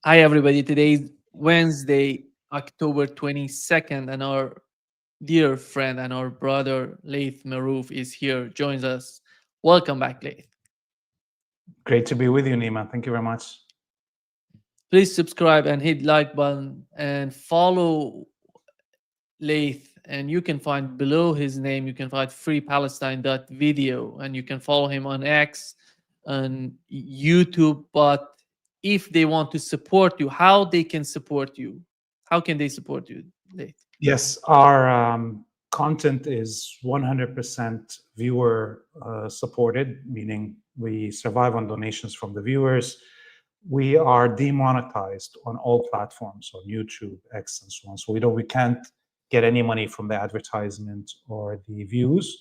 Hi, everybody. Today is Wednesday, October 22nd, and our dear friend and our brother, Laith Marouf, is here, joins us. Welcome back, Laith. Great to be with you, Nima. Thank you very much. Please subscribe and hit like button and follow Laith. And you can find below his name, you can find freepalestine.video, and you can follow him on X, on YouTube. But if they want to support you, how they can support you? How can they support you, Laith? Yes, our content is 100% viewer supported, meaning we survive on donations from the viewers. We are demonetized on all platforms, on YouTube, X, and so on. So we can't get any money from the advertisement or the views.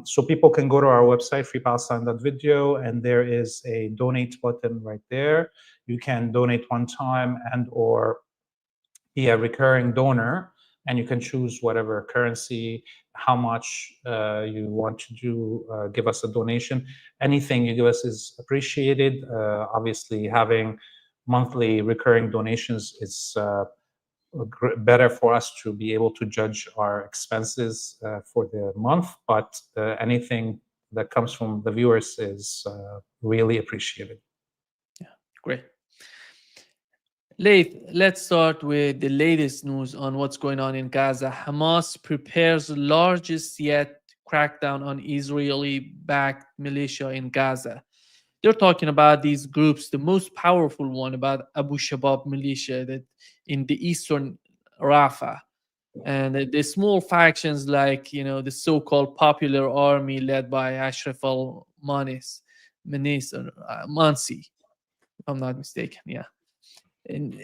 So people can go to our website, freepalestine.video, and there is a donate button right there. You can donate one time and or be a recurring donor, and you can choose whatever currency, how much you want to give us a donation. Anything you give us is appreciated. Obviously, having monthly recurring donations is better for us to be able to judge our expenses for the month, but anything that comes from the viewers is really appreciated. Yeah, great. Laith, let's start with the latest news on what's going on in Gaza. Hamas prepares largest yet crackdown on Israeli-backed militia in Gaza. They're talking about these groups, the most powerful one about Abu Shabab militia that in the eastern Rafah, and the small factions like the so-called Popular Army led by Ashraf al-Manis or Mansi, if I'm not mistaken. Yeah. And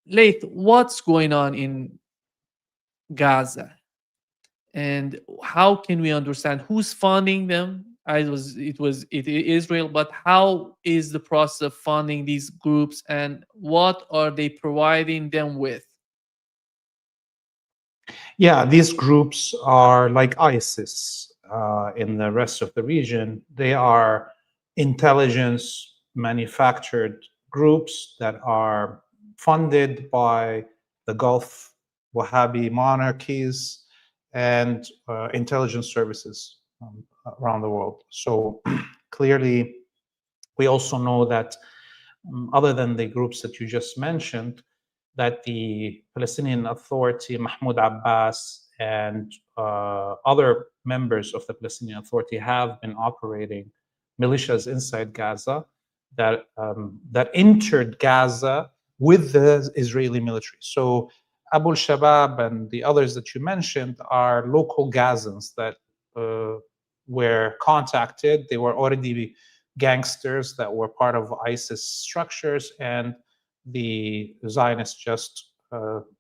Laith, what's going on in Gaza, and how can we understand who's funding them? Israel, but how is the process of funding these groups, and what are they providing them with? Yeah, these groups are like ISIS in the rest of the region. They are intelligence manufactured groups that are funded by the Gulf Wahhabi monarchies and intelligence services around the world. So clearly, we also know that other than the groups that you just mentioned, that the Palestinian Authority, Mahmoud Abbas, and other members of the Palestinian Authority have been operating militias inside Gaza that entered Gaza with the Israeli military. So Abu Shabab and the others that you mentioned are local Gazans that were contacted. They were already gangsters that were part of ISIS structures, and the Zionists just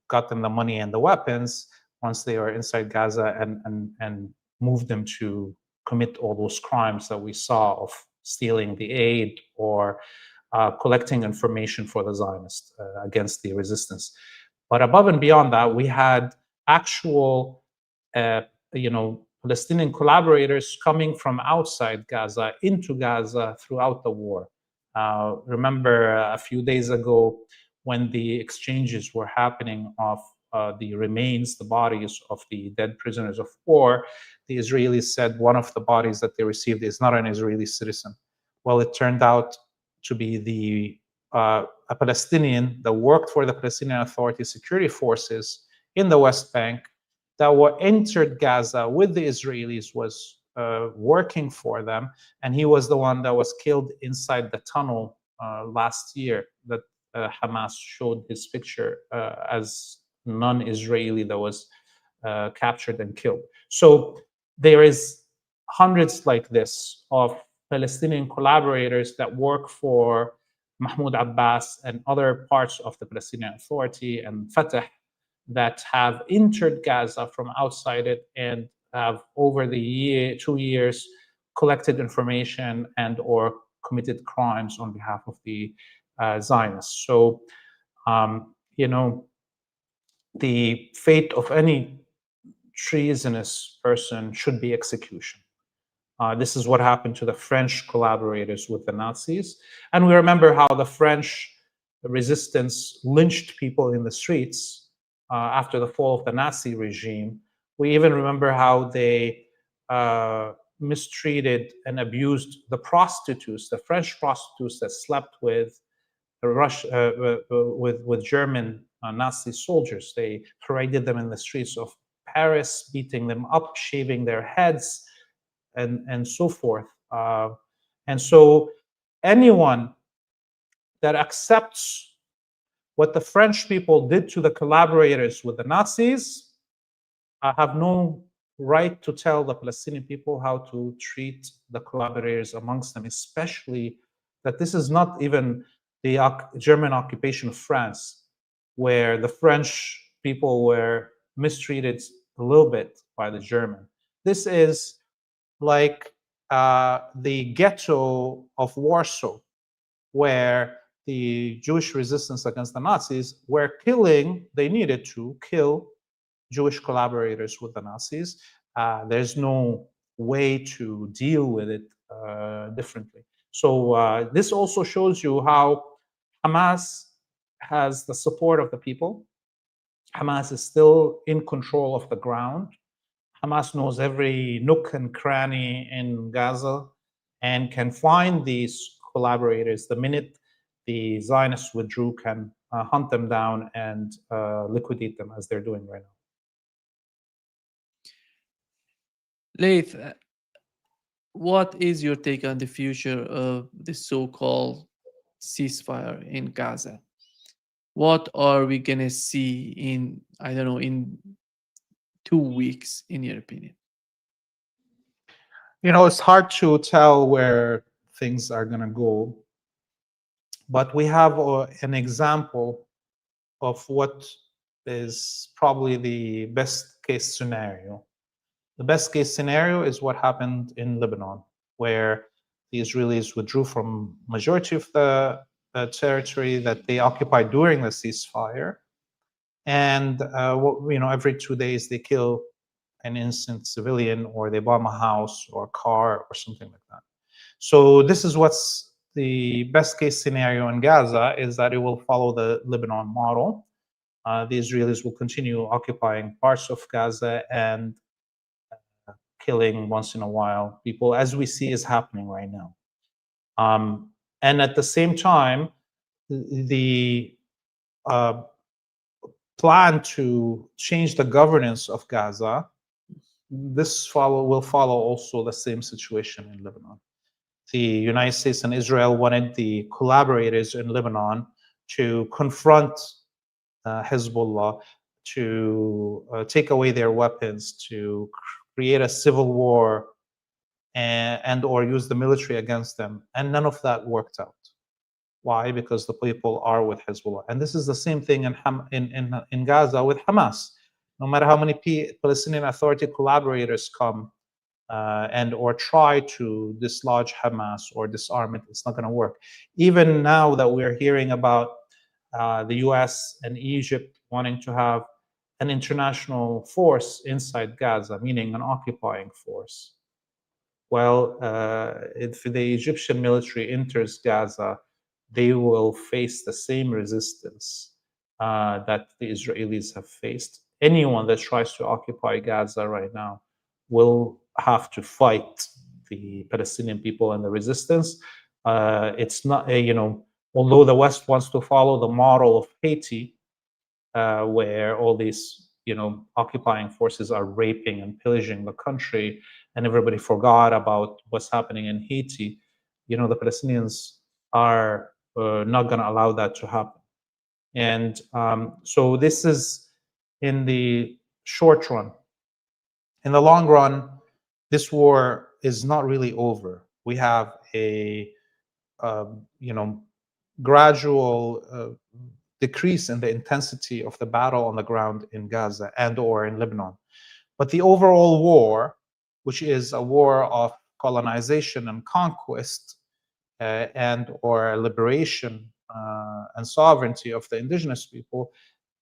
got them the money and the weapons once they were inside Gaza, and moved them to commit all those crimes that we saw of stealing the aid or collecting information for the Zionists against the resistance. But above and beyond that, we had actual, Palestinian collaborators coming from outside Gaza into Gaza throughout the war. Remember a few days ago when the exchanges were happening of the remains, the bodies of the dead prisoners of war, the Israelis said one of the bodies that they received is not an Israeli citizen. Well, it turned out to be a Palestinian that worked for the Palestinian Authority security forces in the West Bank that were entered Gaza with the Israelis, was working for them, and he was the one that was killed inside the tunnel last year that Hamas showed his picture as non-Israeli that was captured and killed. So there is hundreds like this of Palestinian collaborators that work for Mahmoud Abbas and other parts of the Palestinian Authority and Fatah that have entered Gaza from outside it and have over the 2 years collected information and or committed crimes on behalf of the Zionists. So, the fate of any treasonous person should be execution. This is what happened to the French collaborators with the Nazis. And we remember how the French resistance lynched people in the streets after the fall of the Nazi regime. We even remember how they mistreated and abused the prostitutes, the French prostitutes that slept with with German Nazi soldiers. They paraded them in the streets of Paris, beating them up, shaving their heads, and so forth. And so anyone that accepts what the French people did to the collaborators with the Nazis have no right to tell the Palestinian people how to treat the collaborators amongst them, especially that this is not even the German occupation of France, where the French people were mistreated a little bit by the German. This is like the ghetto of Warsaw, where the Jewish resistance against the Nazis were killing, they needed to kill Jewish collaborators with the Nazis. There's no way to deal with it differently. So this also shows you how Hamas has the support of the people. Hamas is still in control of the ground. Hamas knows every nook and cranny in Gaza and can find these collaborators the minute the Zionists withdrew, can hunt them down and liquidate them as they're doing right now. Laith, what is your take on the future of the so-called ceasefire in Gaza? What are we gonna see in, I don't know, in 2 weeks, in your opinion? You know, it's hard to tell where things are going to go, but we have an example of what is probably the best case scenario. The best case scenario is what happened in Lebanon, where the Israelis withdrew from majority of the territory that they occupied during the ceasefire, and every 2 days they kill an innocent civilian, or they bomb a house or a car or something like that. So this is what's the best case scenario in Gaza, is that it will follow the Lebanon model. The Israelis will continue occupying parts of Gaza and killing once in a while people, as we see is happening right now. And at the same time, the plan to change the governance of Gaza, this will follow also the same situation in Lebanon. The United States and Israel wanted the collaborators in Lebanon to confront Hezbollah, to take away their weapons, to create a civil war and or use the military against them. And none of that worked out. Why? Because the people are with Hezbollah. And this is the same thing in Gaza with Hamas. No matter how many Palestinian Authority collaborators come and or try to dislodge Hamas or disarm it, it's not going to work. Even now that we're hearing about the US and Egypt wanting to have an international force inside Gaza, meaning an occupying force. Well, if the Egyptian military enters Gaza, they will face the same resistance that the Israelis have faced. Anyone that tries to occupy Gaza right now will have to fight the Palestinian people and the resistance. It's not, although the West wants to follow the model of Haiti, where all these, occupying forces are raping and pillaging the country, and everybody forgot about what's happening in Haiti, the Palestinians are not going to allow that to happen. And so this is in the short run. In the long run, this war is not really over. We have a, gradual decrease in the intensity of the battle on the ground in Gaza and or in Lebanon. But the overall war, which is a war of colonization and conquest and or liberation and sovereignty of the indigenous people,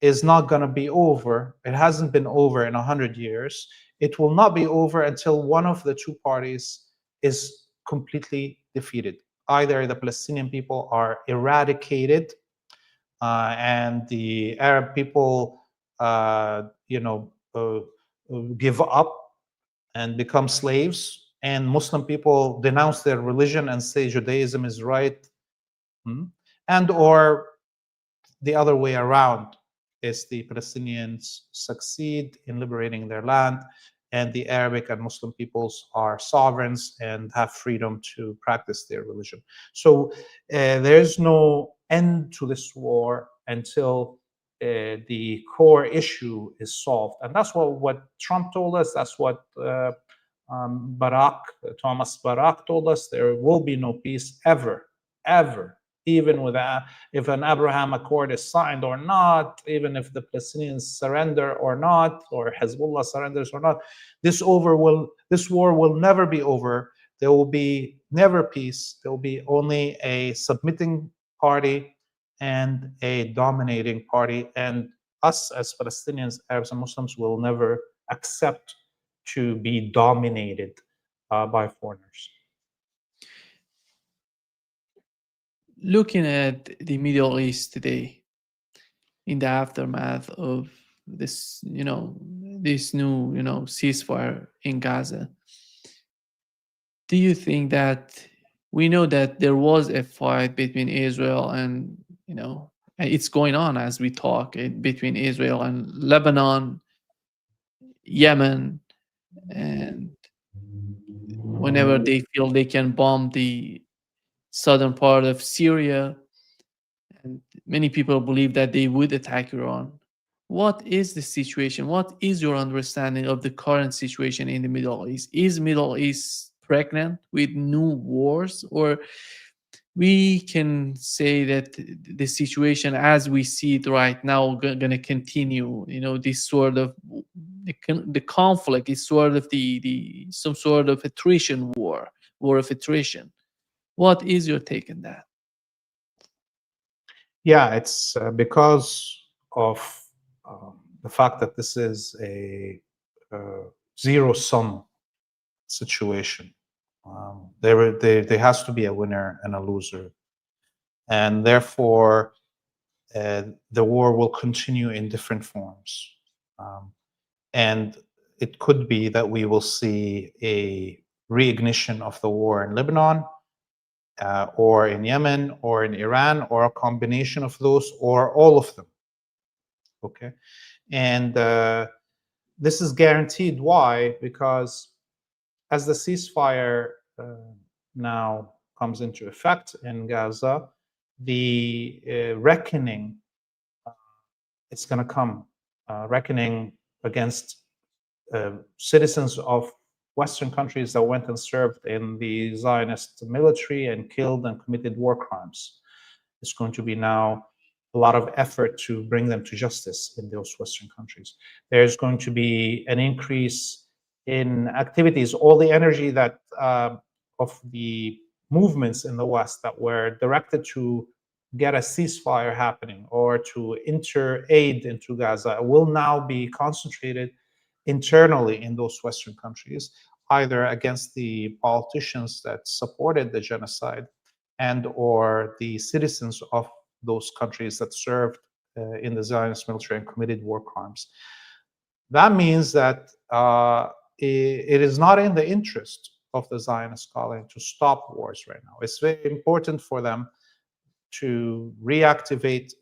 is not going to be over. It hasn't been over in 100 years. It will not be over until one of the two parties is completely defeated. Either the Palestinian people are eradicated and the Arab people, give up and become slaves, and Muslim people denounce their religion and say Judaism is right, and or the other way around is the Palestinians succeed in liberating their land, and the Arabic and Muslim peoples are sovereigns and have freedom to practice their religion. So there's no end to this war until the core issue is solved. And that's what Trump told us. That's what Thomas Barak told us. There will be no peace ever, ever, even with if an Abraham Accord is signed or not, even if the Palestinians surrender or not, or Hezbollah surrenders or not, this war will never be over. There will be never peace. There will be only a submitting party and a dominating party. And us as Palestinians, Arabs and Muslims will never accept to be dominated by foreigners. Looking at the Middle East today, in the aftermath of this, this new, ceasefire in Gaza, do you think that we know that there was a fight between Israel and, it's going on as we talk, between Israel and Lebanon, Yemen, and whenever they feel they can bomb the southern part of Syria, and many people believe that they would attack Iran. What is the situation? What is your understanding of the current situation in the Middle East? Is Middle East pregnant with new wars, or we can say that the situation as we see it right now going to continue? This sort of the conflict is sort of the some sort of attrition war of attrition. What is your take on that? Yeah, it's because of the fact that this is a zero-sum situation. There has to be a winner and a loser, and therefore the war will continue in different forms. And it could be that we will see a reignition of the war in Lebanon, or in Yemen, or in Iran, or a combination of those, or all of them. Okay, and this is guaranteed. Why? Because as the ceasefire now comes into effect in Gaza, the reckoning it's going to come, reckoning against citizens of Western countries that went and served in the Zionist military and killed and committed war crimes. It's going to be now a lot of effort to bring them to justice in those Western countries. There's going to be an increase in activities, all the energy that of the movements in the West that were directed to get a ceasefire happening or to enter aid into Gaza will now be concentrated internally in those Western countries, either against the politicians that supported the genocide and or the citizens of those countries that served in the Zionist military and committed war crimes. That means that it is not in the interest of the Zionist calling to stop wars right now. It's very important for them to reactivate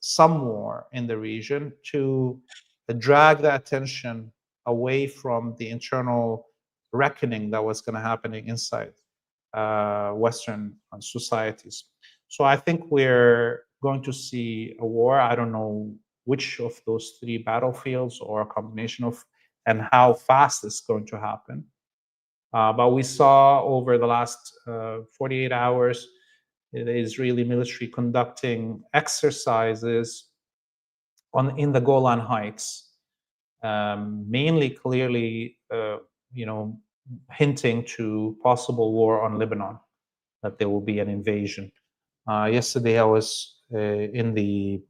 some war in the region to drag the attention away from the internal reckoning that was going to happen inside Western societies. So I think we're going to see a war. I don't know which of those three battlefields or a combination of, and how fast it's going to happen. But we saw over the last 48 hours, the Israeli military conducting exercises in the Golan Heights, mainly clearly, hinting to possible war on Lebanon, that there will be an invasion. Yesterday, I was in the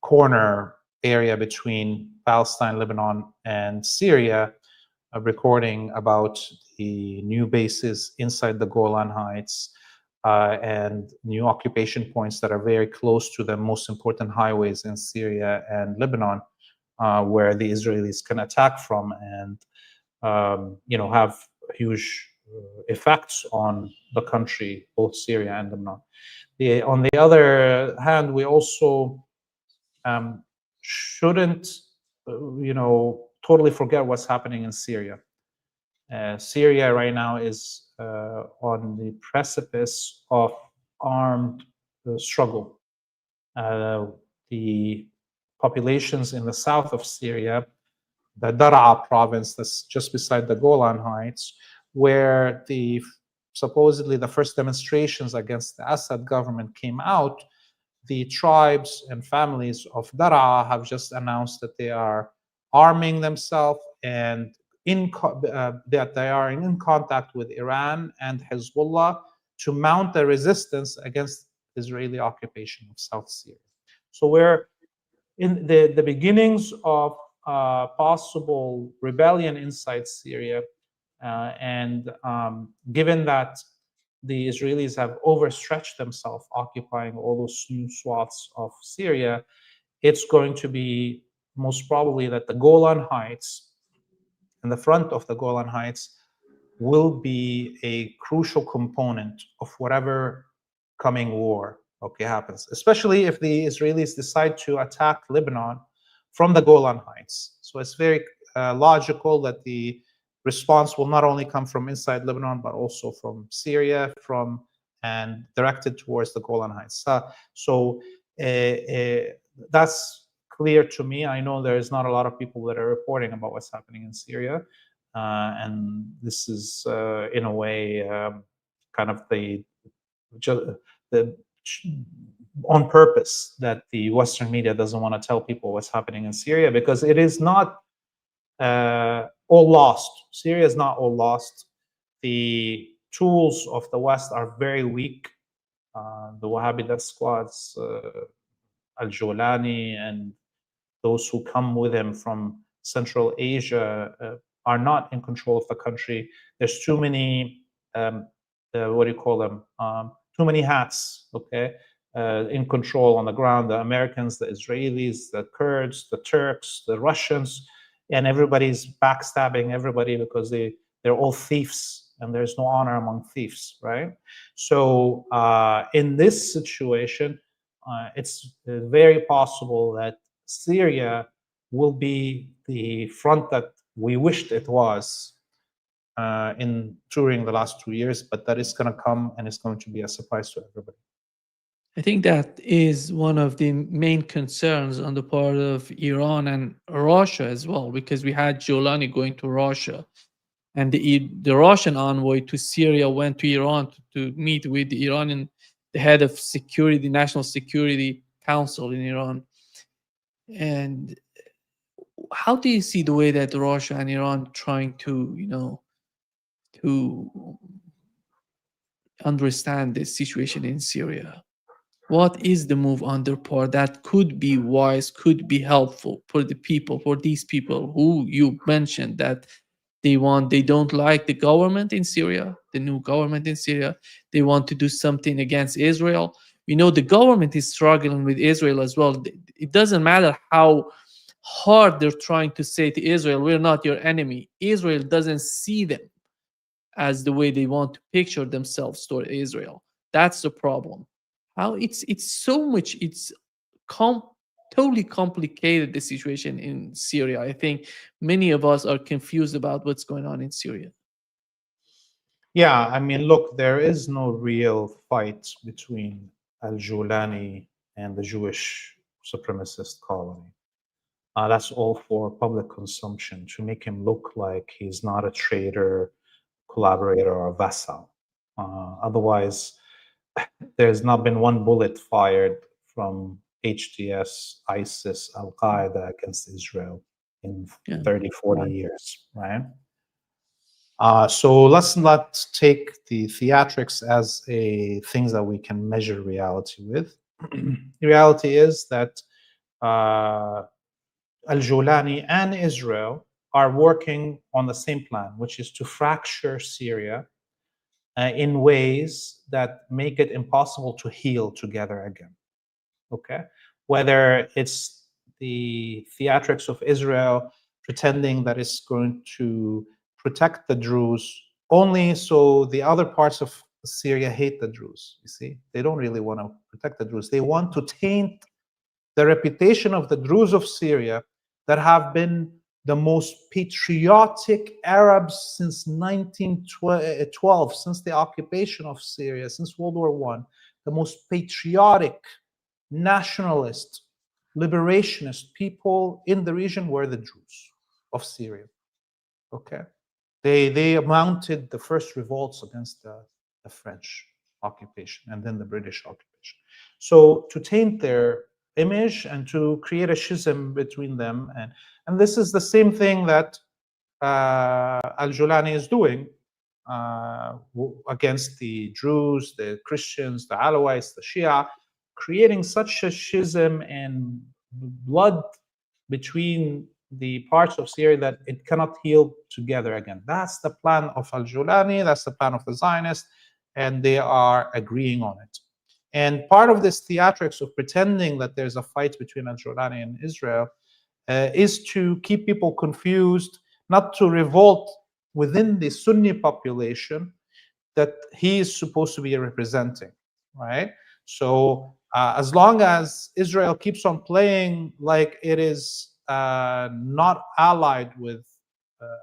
corner area between Palestine, Lebanon, and Syria, recording about the new bases inside the Golan Heights, and new occupation points that are very close to the most important highways in Syria and Lebanon, where the Israelis can attack from and have huge effects on the country, both Syria and Lebanon. On the other hand, we also shouldn't, totally forget what's happening in Syria. Syria right now is on the precipice of armed struggle. The populations in the south of Syria, the Daraa province that's just beside the Golan Heights, where supposedly the first demonstrations against the Assad government came out, the tribes and families of Daraa have just announced that they are arming themselves and that they are in contact with Iran and Hezbollah to mount a resistance against Israeli occupation of South Syria. So we're in the beginnings of possible rebellion inside Syria, and given that the Israelis have overstretched themselves occupying all those new swaths of Syria, it's going to be most probably that the Golan Heights and the front of the Golan Heights will be a crucial component of whatever coming war happens, especially if the Israelis decide to attack Lebanon from the Golan Heights. So it's very logical that the response will not only come from inside Lebanon, but also from Syria, and directed towards the Golan Heights. So that's clear to me. I know there is not a lot of people that are reporting about what's happening in Syria, and this is in a way kind of the on purpose that the Western media doesn't want to tell people what's happening in Syria, because it is not all lost. Syria is not all lost. The tools of the West are very weak. The Wahhabi death squads, Al-Jolani, and those who come with him from Central Asia are not in control of the country. There's too many, what do you call them? Too many hats, in control on the ground. The Americans, the Israelis, the Kurds, the Turks, the Russians, and everybody's backstabbing everybody because they're all thieves, and there's no honor among thieves, right? So in this situation, it's very possible that Syria will be the front that we wished it was during the last 2 years, but that is going to come and it's going to be a surprise to everybody. I think that is one of the main concerns on the part of Iran and Russia as well, because we had Jolani going to Russia, and the Russian envoy to Syria went to Iran to meet with the Iranian, the head of security, National Security Council in Iran. And how do you see the way that Russia and Iran trying to, to understand the situation in Syria? What is the move on their part that could be wise, could be helpful for the people, for these people who you mentioned that they don't like the government in Syria, the new government in Syria. They want to do something against Israel. We know the government is struggling with Israel as well. It doesn't matter how hard they're trying to say to Israel, we're not your enemy. Israel doesn't see them as the way they want to picture themselves toward Israel. That's the problem. How it's so much, it's totally complicated, the situation in Syria. I think many of us are confused about what's going on in Syria. Yeah, I mean, look, there is no real fight between Al-Jolani and the Jewish supremacist colony. That's all for public consumption, to make him look like he's not a traitor, collaborator, or vassal. Otherwise, there's not been one bullet fired from HTS, ISIS, Al-Qaeda against Israel in 30, 40 years, right? So let's not take the theatrics as things that we can measure reality with. The reality is that Al-Jolani and Israel are working on the same plan, which is to fracture Syria in ways that make it impossible to heal together again. Okay, whether it's the theatrics of Israel pretending that it's going to protect the Druze only so the other parts of Syria hate the Druze. You see, they don't really want to protect the Druze. They want to taint the reputation of the Druze of Syria that have been the most patriotic Arabs since 1912, since the occupation of Syria, since World War I, the most patriotic, nationalist, liberationist people in the region were the Druze of Syria. Okay, they mounted the first revolts against the French occupation and then the British occupation. So to taint their image and to create a schism between them, and this is the same thing that Al-Julani is doing against the Druze, the Christians, the Alawites, the Shia, creating such a schism and blood between the parts of Syria that it cannot heal together again. That's the plan of Al-Julani, that's the plan of the Zionists, and they are agreeing on it. And part of this theatrics of pretending that there's a fight between Al-Julani and Israel is to keep people confused, not to revolt within the Sunni population that he is supposed to be representing, right? So as long as Israel keeps on playing like it is not allied with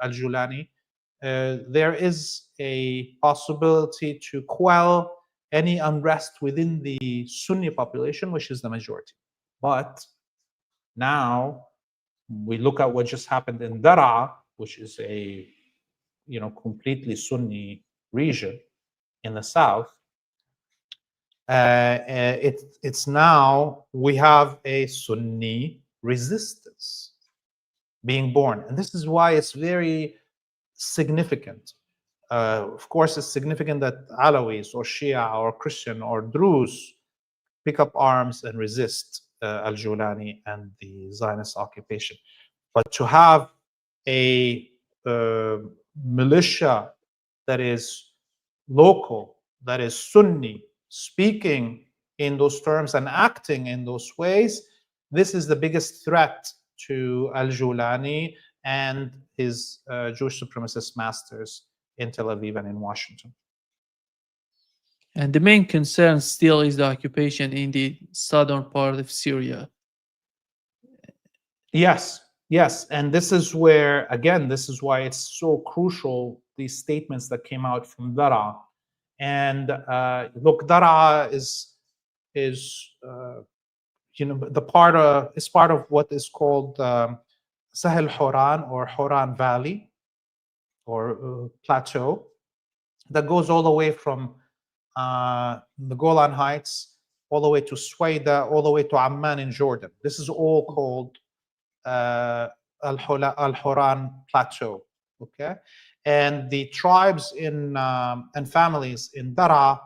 Al-Julani, there is a possibility to quell any unrest within the Sunni population, which is the majority. But now we look at what just happened in Daraa, which is a completely Sunni region in the south. It's now we have a Sunni resistance being born, and this is why it's very significant. Of course, it's significant that Alawis or Shia or Christian or Druze pick up arms and resist Al-Julani and the Zionist occupation. But to have a militia that is local, that is Sunni, speaking in those terms and acting in those ways, this is the biggest threat to Al-Julani and his Jewish supremacist masters in Tel Aviv and in Washington. And the main concern still is the occupation in the southern part of Syria. Yes, yes. And this is where, again, this is why it's so crucial, these statements that came out from Daraa. And look, Daraa is part of what is called Sahel Horan or Horan Valley or plateau that goes all the way from the Golan Heights all the way to Swaida, all the way to Amman in Jordan. This is all called Al-Horan Plateau. Okay, and the tribes and families in Daraa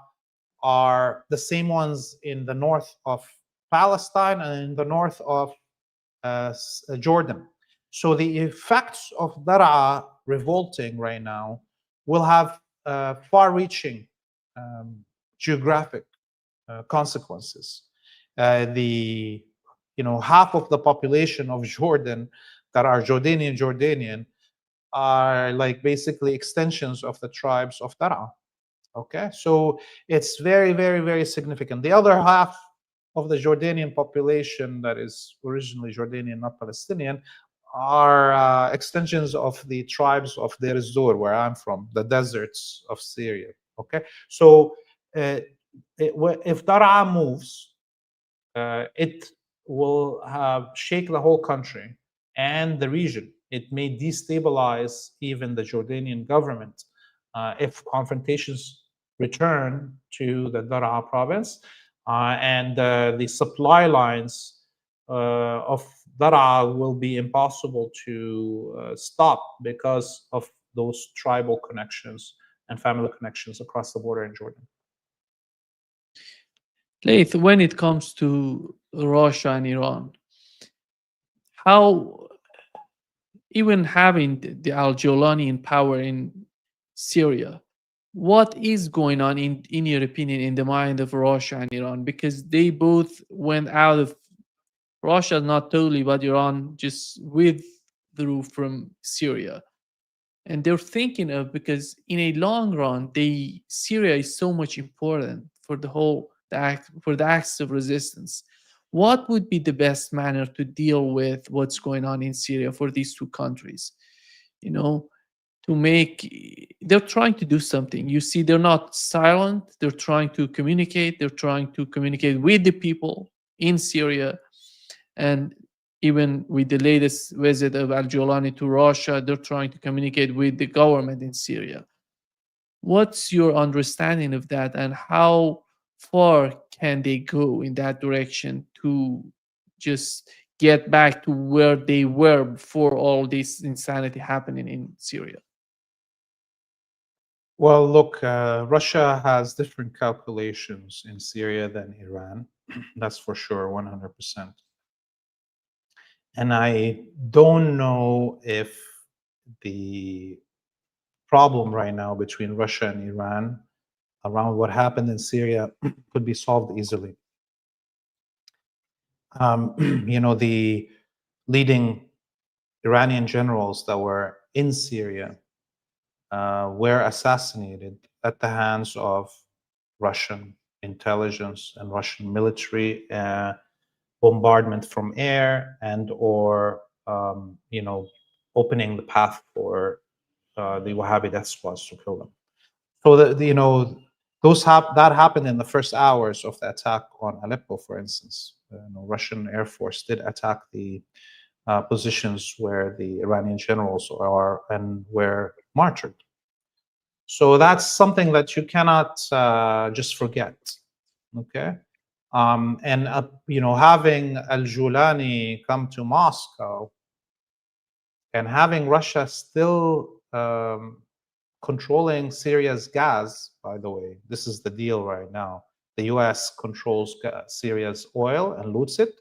are the same ones in the north of Palestine and in the north of Jordan. So the effects of Daraa revolting right now will have far-reaching geographic consequences. Half of the population of Jordan that are Jordanian are like basically extensions of the tribes of Daraa. Okay, so it's very, very, very significant. The other half of the Jordanian population that is originally Jordanian, not Palestinian, are extensions of the tribes of Deir ez-Zor, where I'm from, the deserts of Syria. Okay, so if Daraa moves, it will shake the whole country and the region. It may destabilize even the Jordanian government if confrontations return to the Daraa province, and the supply lines of Daraa will be impossible to stop because of those tribal connections and family connections across the border in Jordan. Laith, when it comes to Russia and Iran, how even having the Al-Jolani in power in Syria, what is going on in your opinion in the mind of Russia and Iran, because they both went out of Russia, not totally, but Iran just withdrew from Syria. And they're thinking of, because in a long run, Syria is so much important for the whole the act for the acts of resistance. What would be the best manner to deal with what's going on in Syria for these two countries? You know, to make they're trying to do something. You see, they're not silent. They're trying to communicate. They're trying to communicate with the people in Syria, and even with the latest visit of Al-Jolani to Russia, they're trying to communicate with the government in Syria. What's your understanding of that, and how far can they go in that direction to just get back to where they were before all this insanity happening in Syria? Well, look, Russia has different calculations in Syria than Iran. That's for sure, 100%. And I don't know if the problem right now between Russia and Iran around what happened in Syria could be solved easily. The leading Iranian generals that were in Syria were assassinated at the hands of Russian intelligence and Russian military, bombardment from air, and or opening the path for the Wahhabi death squads to kill them. So that happened in the first hours of the attack on Aleppo, for instance. Russian Air Force did attack the positions where the Iranian generals are and were martyred. So that's something that you cannot just forget. Okay, and having Al-Jolani come to Moscow and having Russia still controlling Syria's gas. By the way, this is the deal right now. The U.S. controls Syria's oil and loots it,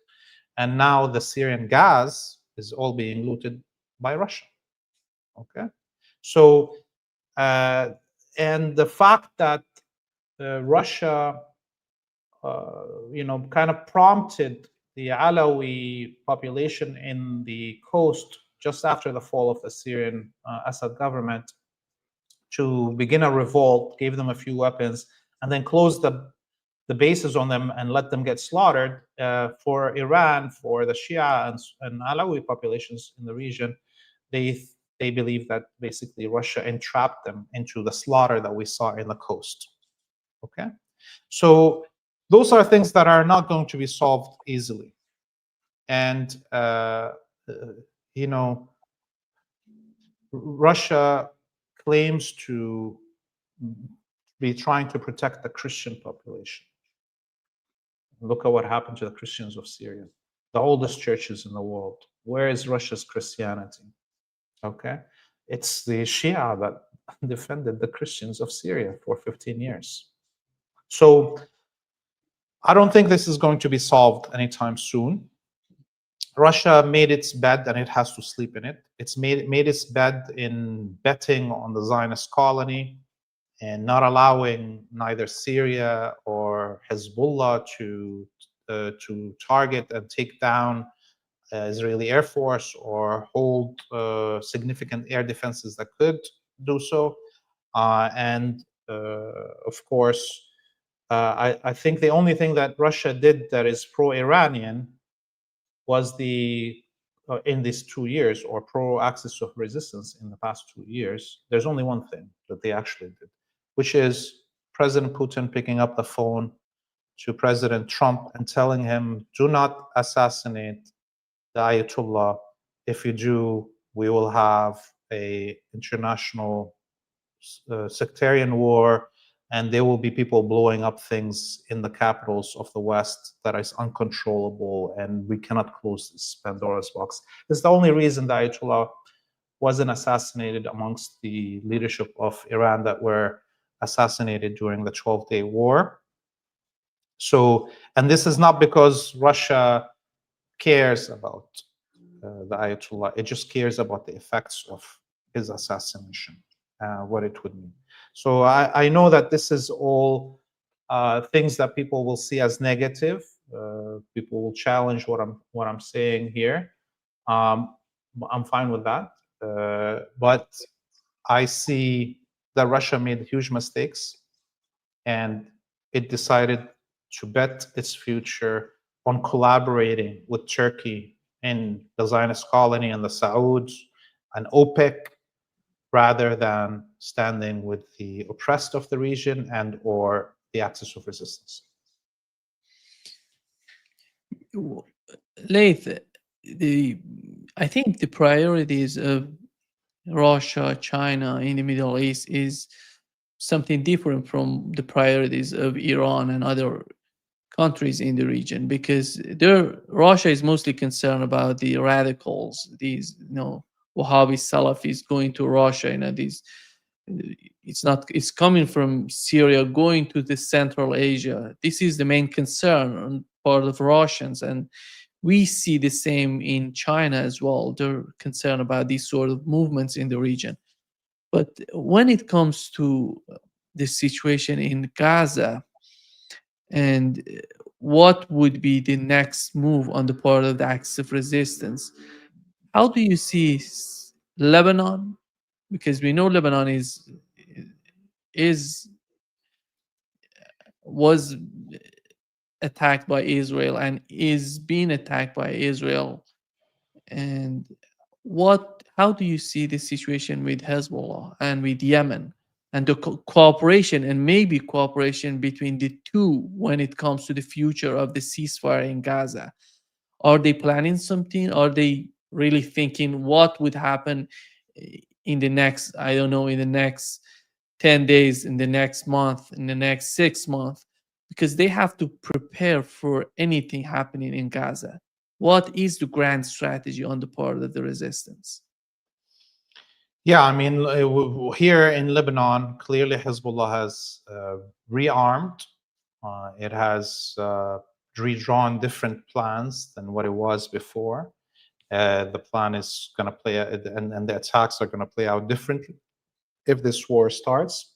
and now the Syrian gas is all being looted by Russia. Okay, so and the fact that Russia, kind of prompted the Alawi population in the coast just after the fall of the Syrian Assad government to begin a revolt, gave them a few weapons, and then closed the bases on them and let them get slaughtered. For Iran, for the Shia and Alawi populations in the region, they believe that basically Russia entrapped them into the slaughter that we saw in the coast. Okay, so those are things that are not going to be solved easily, and Russia claims to be trying to protect the Christian population. Look at what happened to the Christians of Syria, the oldest churches in the world. Where is Russia's Christianity? Okay, it's the Shia that defended the Christians of Syria for 15 years. So I don't think this is going to be solved anytime soon. Russia made its bed and it has to sleep in it. It's made its bed in betting on the Zionist colony and not allowing neither Syria or Hezbollah to target and take down Israeli Air Force or hold significant air defenses that could do so. And of course, I think the only thing that Russia did that is pro-Iranian was in these 2 years, or pro-axis of resistance in the past 2 years, there's only one thing that they actually did, which is President Putin picking up the phone to President Trump and telling him, do not assassinate the Ayatollah. If you do, we will have an international sectarian war, and there will be people blowing up things in the capitals of the West that is uncontrollable, and we cannot close this Pandora's box. It's the only reason the Ayatollah wasn't assassinated amongst the leadership of Iran that were assassinated during the 12-day war. So, and this is not because Russia cares about the Ayatollah, it just cares about the effects of his assassination, what it would mean. So I know that this is all things that people will see as negative. People will challenge what I'm saying here. I'm fine with that. But I see that Russia made huge mistakes, and it decided to bet its future on collaborating with Turkey in the Zionist colony and the Sauds and OPEC, rather than standing with the oppressed of the region and or the axis of resistance. Laith, I think the priorities of Russia, China in the Middle East is something different from the priorities of Iran and other countries in the region, because Russia is mostly concerned about the radicals, these Wahhabi Salafis going to Russia. These, it's coming from Syria going to the Central Asia. This is the main concern on part of Russians, and we see the same in China as well. They're concerned about these sort of movements in the region. But when it comes to the situation in Gaza, and what would be the next move on the part of the axis of resistance, how do you see Lebanon? Because we know Lebanon is was attacked by Israel and is being attacked by Israel. And how do you see the situation with Hezbollah and with Yemen, and the cooperation and maybe cooperation between the two when it comes to the future of the ceasefire in Gaza? Are they planning something? Are they really thinking what would happen in the next, I don't know, in the next 10 days, in the next month, in the next 6 months? Because they have to prepare for anything happening in Gaza. What is the grand strategy on the part of the resistance? Yeah, I mean, here in Lebanon, clearly Hezbollah has rearmed. It has redrawn different plans than what it was before. The plan is going to play, and the attacks are going to play out differently if this war starts.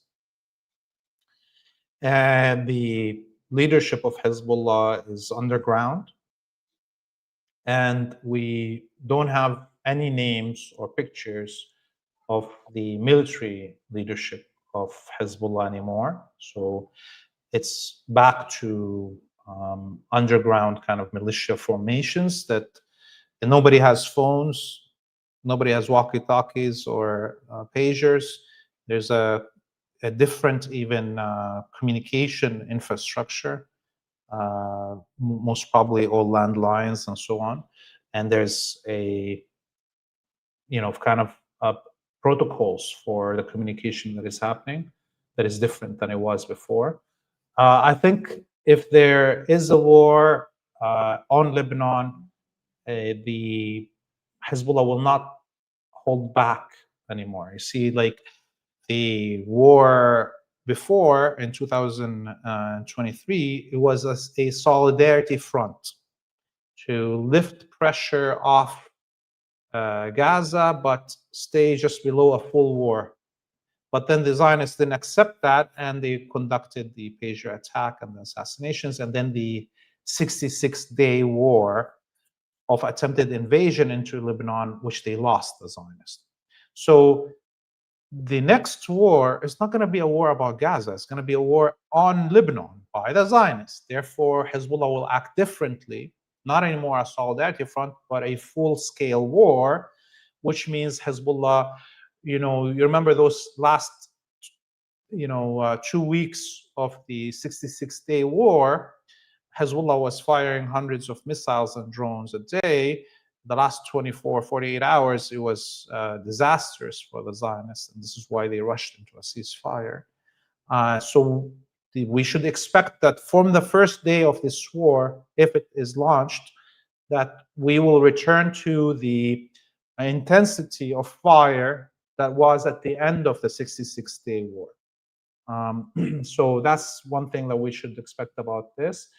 And the leadership of Hezbollah is underground, and we don't have any names or pictures of the military leadership of Hezbollah anymore. So it's back to underground kind of militia formations that nobody has phones, nobody has walkie-talkies or pagers. There's a different even communication infrastructure, most probably all landlines and so on. And there's a kind of protocols for the communication that is happening that is different than it was before. I think if there is a war on Lebanon, the Hezbollah will not hold back anymore. You see, like the war before in 2023, it was a solidarity front to lift pressure off Gaza, but stay just below a full war. But then the Zionists didn't accept that, and they conducted the Pager attack and the assassinations, and then the 66-day war of attempted invasion into Lebanon, which they lost, the Zionists. So the next war is not going to be a war about Gaza. It's going to be a war on Lebanon by the Zionists. Therefore, Hezbollah will act differently, not anymore a solidarity front, but a full-scale war, which means Hezbollah, you remember those last, 2 weeks of the 66-day war, Hezbollah was firing hundreds of missiles and drones a day. The last 24, 48 hours, it was disastrous for the Zionists, and this is why they rushed into a ceasefire. So we should expect that from the first day of this war, if it is launched, that we will return to the intensity of fire that was at the end of the 66-day war. So that's one thing that we should expect about this.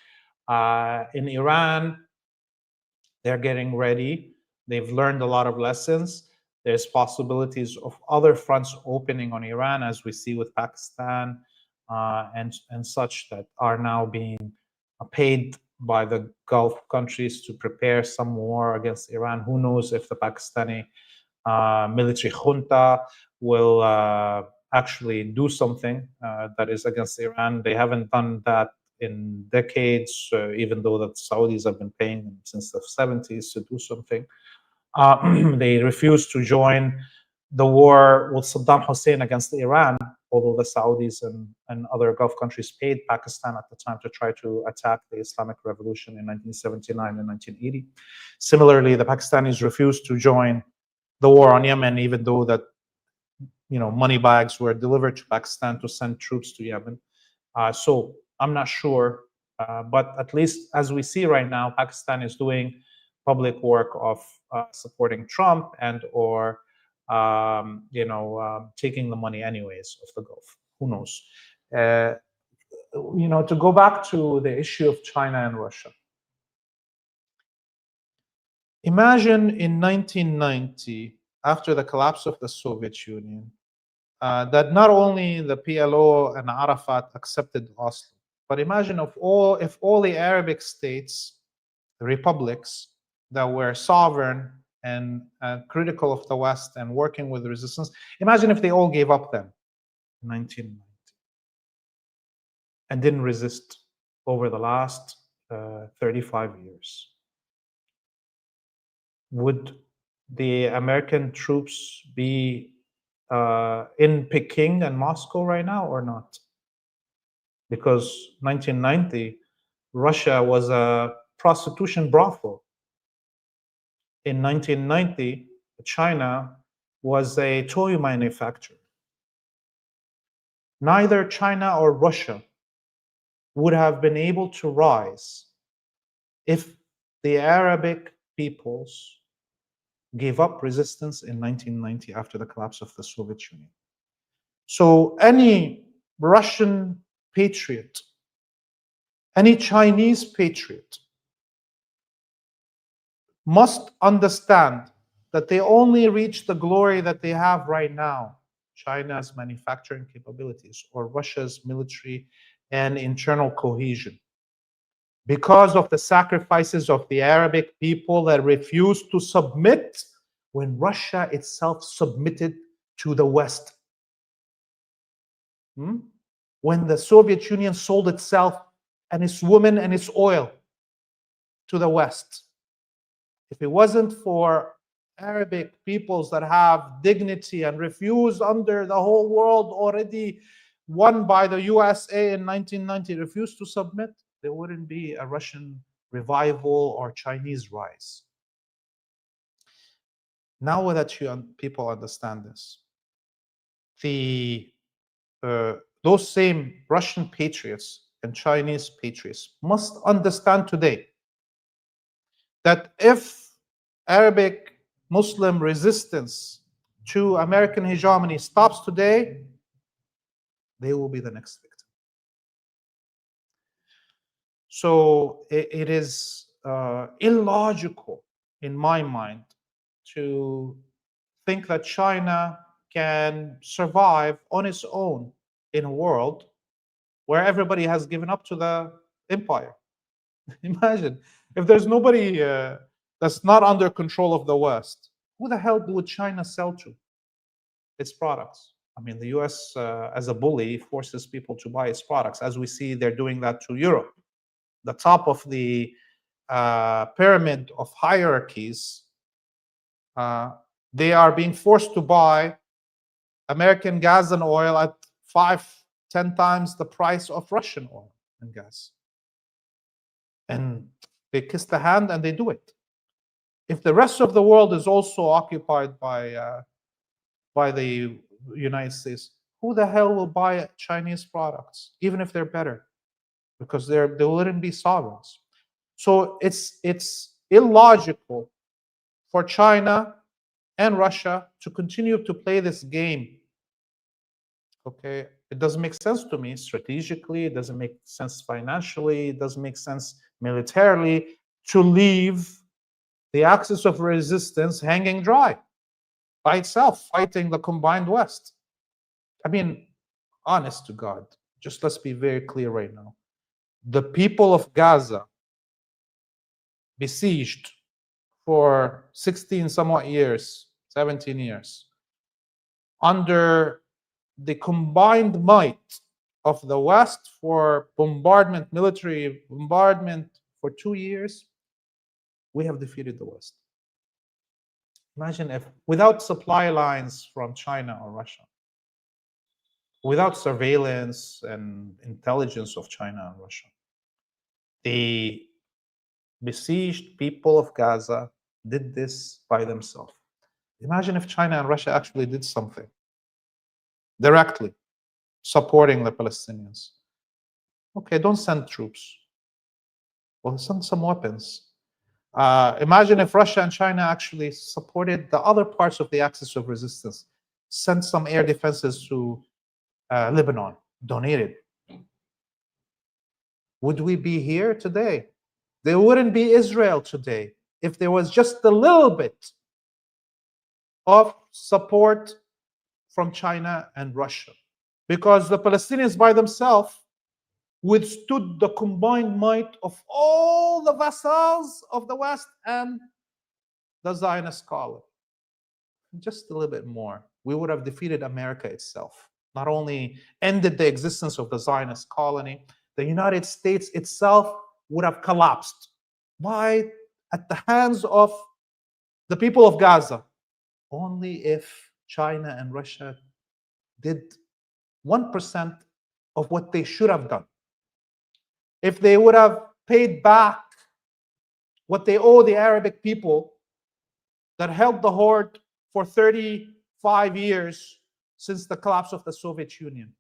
In Iran, they're getting ready. They've learned a lot of lessons. There's possibilities of other fronts opening on Iran, as we see with Pakistan and such, that are now being paid by the Gulf countries to prepare some war against Iran. Who knows if the Pakistani military junta will actually do something that is against Iran. They haven't done that in decades, even though the Saudis have been paying them since the 70s to do something. They refused to join the war with Saddam Hussein against Iran, although the Saudis and other Gulf countries paid Pakistan at the time to try to attack the Islamic Revolution in 1979 and 1980. Similarly, the Pakistanis refused to join the war on Yemen, even though that money bags were delivered to Pakistan to send troops to Yemen. So I'm not sure, but at least as we see right now, Pakistan is doing public work of supporting Trump and/or taking the money anyways of the Gulf. Who knows? To go back to the issue of China and Russia. Imagine in 1990, after the collapse of the Soviet Union, that not only the PLO and Arafat accepted Oslo, but imagine if all the Arabic states, the republics that were sovereign and critical of the West and working with resistance, imagine if they all gave up then in 1990 and didn't resist over the last 35 years. Would the American troops be in Peking and Moscow right now or not? Because 1990, Russia was a prostitution brothel. In 1990, China was a toy manufacturer. Neither China or Russia would have been able to rise if the Arabic peoples gave up resistance in 1990 after the collapse of the Soviet Union. So any Russian patriot, any Chinese patriot must understand that they only reach the glory that they have right now, China's manufacturing capabilities or Russia's military and internal cohesion, because of the sacrifices of the Arabic people that refused to submit when Russia itself submitted to the West. When the Soviet Union sold itself and its women and its oil to the West. If it wasn't for Arabic peoples that have dignity and refuse under the whole world already won by the USA in 1990, refused to submit, there wouldn't be a Russian revival or Chinese rise. Now that people understand this, those same Russian patriots and Chinese patriots must understand today that if Arabic Muslim resistance to American hegemony stops today, they will be the next victim. So it is illogical, in my mind, to think that China can survive on its own in a world where everybody has given up to the empire. Imagine if there's nobody that's not under control of the West, who the hell would China sell to its products? I mean, the US, as a bully, forces people to buy its products. As we see, they're doing that to Europe. The top of the pyramid of hierarchies, they are being forced to buy American gas and oil at 5-10 times the price of Russian oil and gas. And they kiss the hand and they do it. If the rest of the world is also occupied by the United States, who the hell will buy Chinese products, even if they're better? Because they wouldn't be sovereigns. So it's illogical for China and Russia to continue to play this game. Okay, it doesn't make sense to me strategically. It doesn't make sense financially. It doesn't make sense militarily to leave the axis of resistance hanging dry. by itself fighting the combined West. I mean, honest to God, just let's be very clear right now. The people of Gaza, besieged for 16 somewhat years, 17 years, under the combined might of the West for bombardment, military bombardment for 2 years, we have defeated the West. Imagine if, without supply lines from China or Russia, without surveillance and intelligence of China and Russia, the besieged people of Gaza did this by themselves. Imagine if China and Russia actually did something directly supporting the Palestinians. Okay, don't send troops. Well, send some weapons. Imagine if Russia and China actually supported the other parts of the axis of resistance, sent some air defenses to Lebanon, donated. Would we be here today? There wouldn't be Israel today if there was just a little bit of support from China and Russia, because the Palestinians by themselves withstood the combined might of all the vassals of the West and the Zionist colony. Just a little bit more, we would have defeated America itself. Not only ended the existence of the Zionist colony, the United States itself would have collapsed at the hands of the people of Gaza. Only if China and Russia did 1% of what they should have done. If they would have paid back what they owe the Arabic people that held the horde for 35 years since the collapse of the Soviet Union.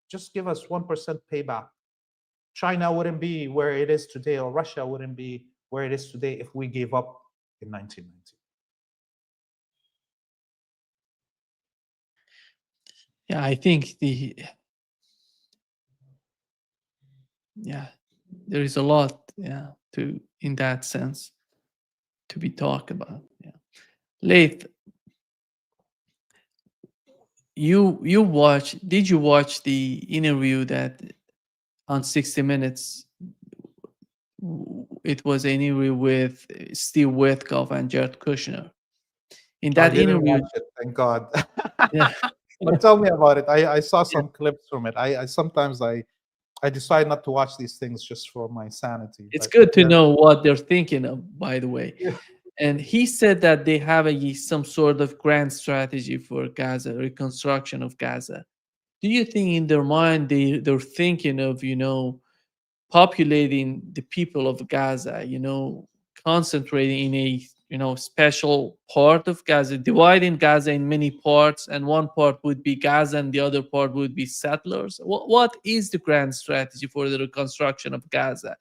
Just give us 1% payback. China wouldn't be where it is today, or Russia wouldn't be where it is today if we gave up in 1990. Yeah, I think there is a lot, to in that sense to be talked about. Yeah, Laith, did you watch the interview that on 60 Minutes? It was an interview with Steve Witkoff and Jared Kushner. In I that didn't interview, watch it, thank God. yeah, But tell me about it. I saw some clips from it. I sometimes I decide not to watch these things just for my sanity. it's But good to yeah. know what they're thinking of, by the way. Yeah. And he said that they have some sort of grand strategy for Gaza, reconstruction of Gaza. Do you think in their mind they're thinking of, populating the people of Gaza, concentrating in a, special part of Gaza, dividing Gaza in many parts, and one part would be Gaza and the other part would be settlers? What is the grand strategy for the reconstruction of Gaza?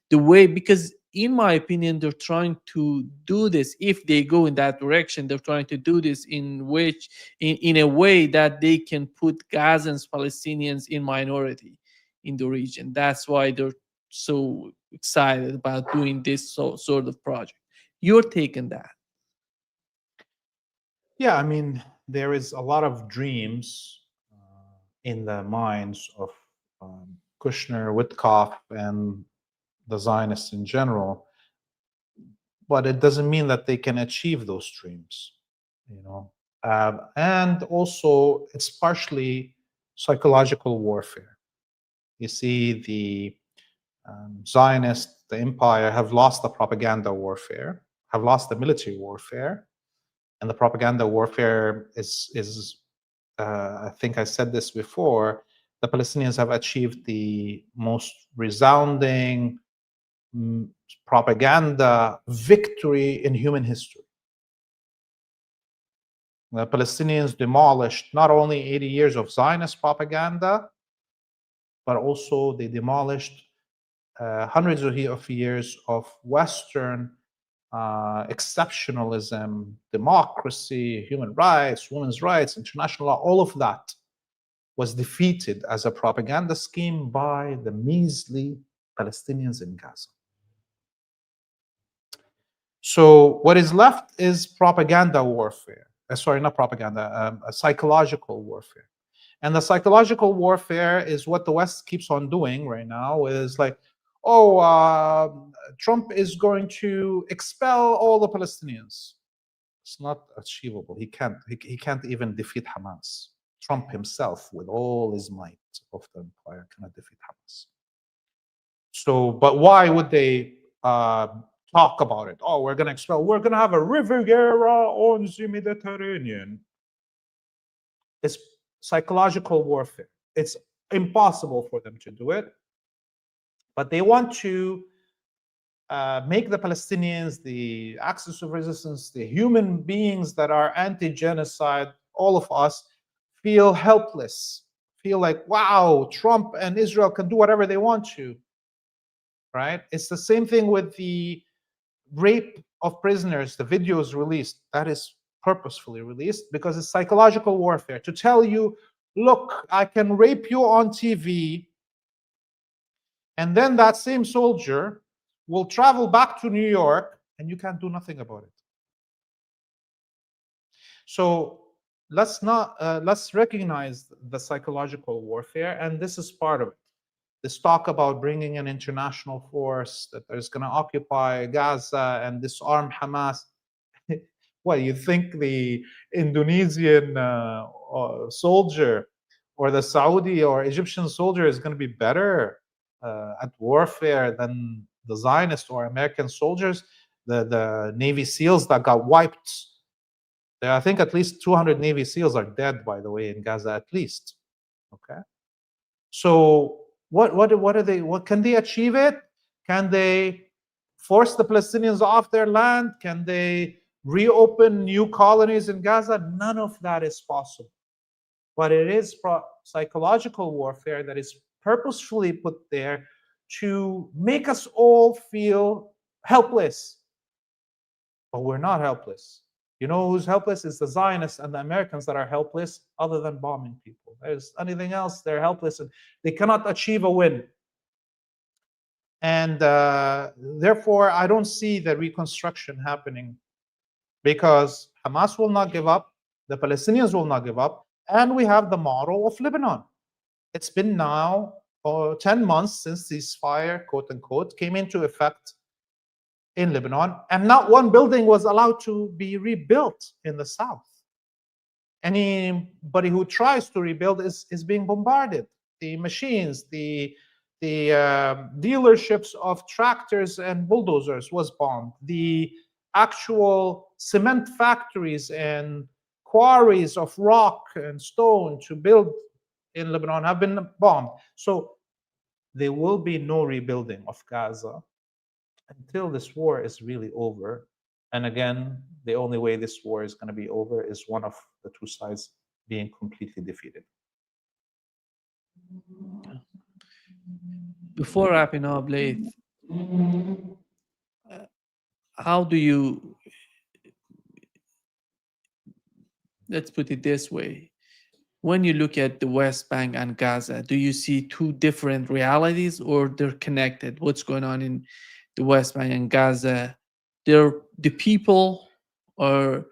Because in my opinion, they're trying to do this. If they go in that direction, they're trying to do this in a way that they can put Gazans, Palestinians in minority in the region. That's why they're so excited about doing this sort of project. Your take on that? Yeah, I mean, there is a lot of dreams in the minds of Kushner, Witkoff, and the Zionists in general, but it doesn't mean that they can achieve those dreams, and also it's partially psychological warfare. You see, the Zionists, the empire, have lost the propaganda warfare, have lost the military warfare, and the propaganda warfare is I think I said this before, the Palestinians have achieved the most resounding propaganda victory in human history. The Palestinians demolished not only 80 years of Zionist propaganda, but also they demolished hundreds of years of Western exceptionalism, democracy, human rights, women's rights, international law. All of that was defeated as a propaganda scheme by the measly Palestinians in Gaza. So what is left is propaganda warfare. sorry, not propaganda, a psychological warfare. And the psychological warfare is what the West keeps on doing right now, is like, oh, Trump is going to expel all the Palestinians. It's not achievable. He can't even defeat Hamas. Trump himself, with all his might of the empire, cannot defeat Hamas. So, but why would they talk about it? Oh, we're going to expel, we're going to have a Riviera on the Mediterranean. It's psychological warfare. It's impossible for them to do it. But they want to make the Palestinians, the axis of resistance, the human beings that are anti-genocide, all of us, feel helpless, feel like, wow, Trump and Israel can do whatever they want to, right? It's the same thing with the rape of prisoners, the videos released. That is purposefully released because it's psychological warfare to tell you, look, I can rape you on TV, and then that same soldier will travel back to New York and you can't do nothing about it. So let's recognize the psychological warfare, and this is part of it. This talk about bringing an international force that is going to occupy Gaza and disarm Hamas. What, you think the Indonesian soldier or the Saudi or Egyptian soldier is going to be better at warfare than the Zionist or American soldiers? The Navy SEALs that got wiped. I think at least 200 Navy SEALs are dead, by the way, in Gaza, at least. Okay. So what can they achieve it? Can they force the Palestinians off their land? Can they reopen new colonies in Gaza? None of that is possible. But it is psychological warfare that is purposefully put there to make us all feel helpless. But we're not helpless. You know who's helpless? Is the Zionists and the Americans that are helpless, other than bombing people. There's anything else, they're helpless and they cannot achieve a win. And therefore, I don't see the reconstruction happening because Hamas will not give up, the Palestinians will not give up, and we have the model of Lebanon. It's been now 10 months since ceasefire, quote unquote, came into effect in Lebanon, and not one building was allowed to be rebuilt in the south. Anybody who tries to rebuild is being bombarded. The machines, the dealerships of tractors and bulldozers was bombed. The actual cement factories and quarries of rock and stone to build in Lebanon have been bombed. So there will be no rebuilding of Gaza until this war is really over. And again, the only way this war is going to be over is one of the two sides being completely defeated. Before wrapping up, Laith, how do you, let's put it this way, when you look at the West Bank and Gaza, do you see two different realities or they're connected? What's going on in the West Bank and Gaza? The people are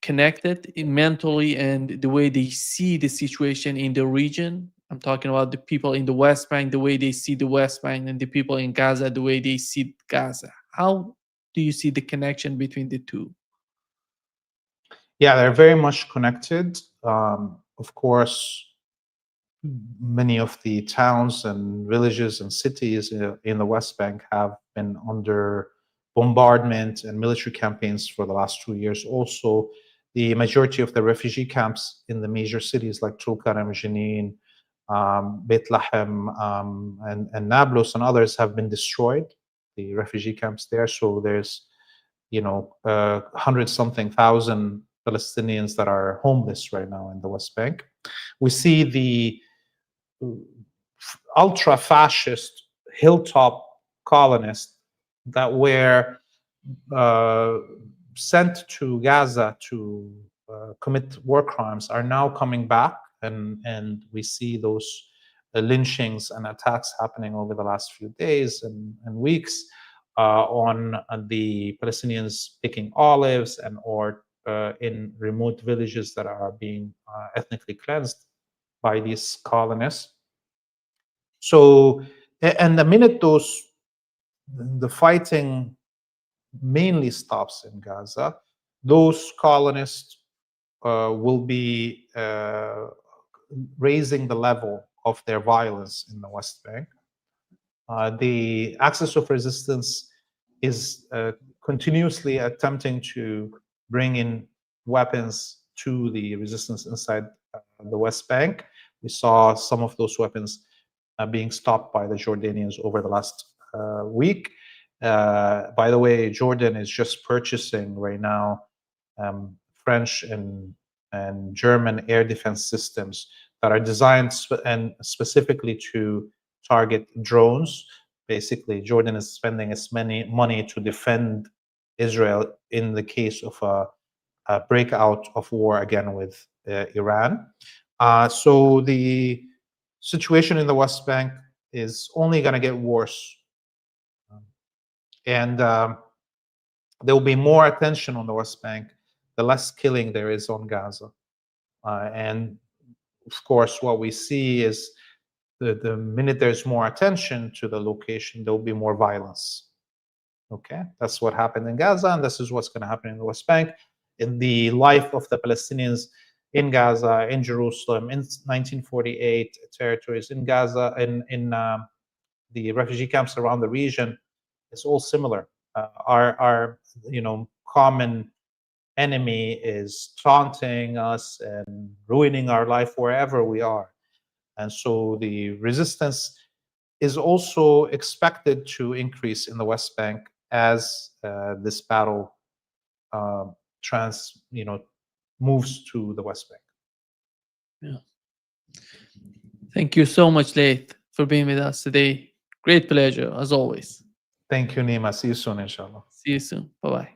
connected mentally and the way they see the situation in the region. I'm talking about the people in the West Bank, the way they see the West Bank, and the people in Gaza, the way they see Gaza. How do you see the connection between the two? Yeah, they're very much connected. Of course, many of the towns and villages and cities in the West Bank have been under bombardment and military campaigns for the last 2 years. Also, the majority of the refugee camps in the major cities like Tulkarem, Jenin, Beit Lahem, and Nablus and others have been destroyed, the refugee camps there. So there's, 100-something thousand Palestinians that are homeless right now in the West Bank. We see the ultra-fascist hilltop colonists that were sent to Gaza to commit war crimes are now coming back, and we see those lynchings and attacks happening over the last few days and weeks on the Palestinians picking olives or in remote villages that are being ethnically cleansed by these colonists. So, and the minute the fighting mainly stops in Gaza, those colonists will be raising the level of their violence in the West Bank. The axis of resistance is continuously attempting to bring in weapons to the resistance inside the West Bank. We saw some of those weapons being stopped by the Jordanians over the last week. By the way, Jordan is just purchasing right now French and German air defense systems that are designed and specifically to target drones. Basically, Jordan is spending as many money to defend Israel in the case of a breakout of war again with Iran. So the situation in the West Bank is only going to get worse. And there will be more attention on the West Bank, the less killing there is on Gaza. And of course, what we see is the minute there's more attention to the location, there will be more violence. Okay, that's what happened in Gaza, and this is what's going to happen in the West Bank. In the life of the Palestinians in Gaza, in Jerusalem, in 1948 territories, in Gaza, in the refugee camps around the region, it's all similar. Our common enemy is taunting us and ruining our life wherever we are. And so the resistance is also expected to increase in the West Bank as this battle moves to the West Bank. Yeah. Thank you so much, Laith, for being with us today. Great pleasure, as always. Thank you, Nima. See you soon, inshallah. See you soon. Bye-bye.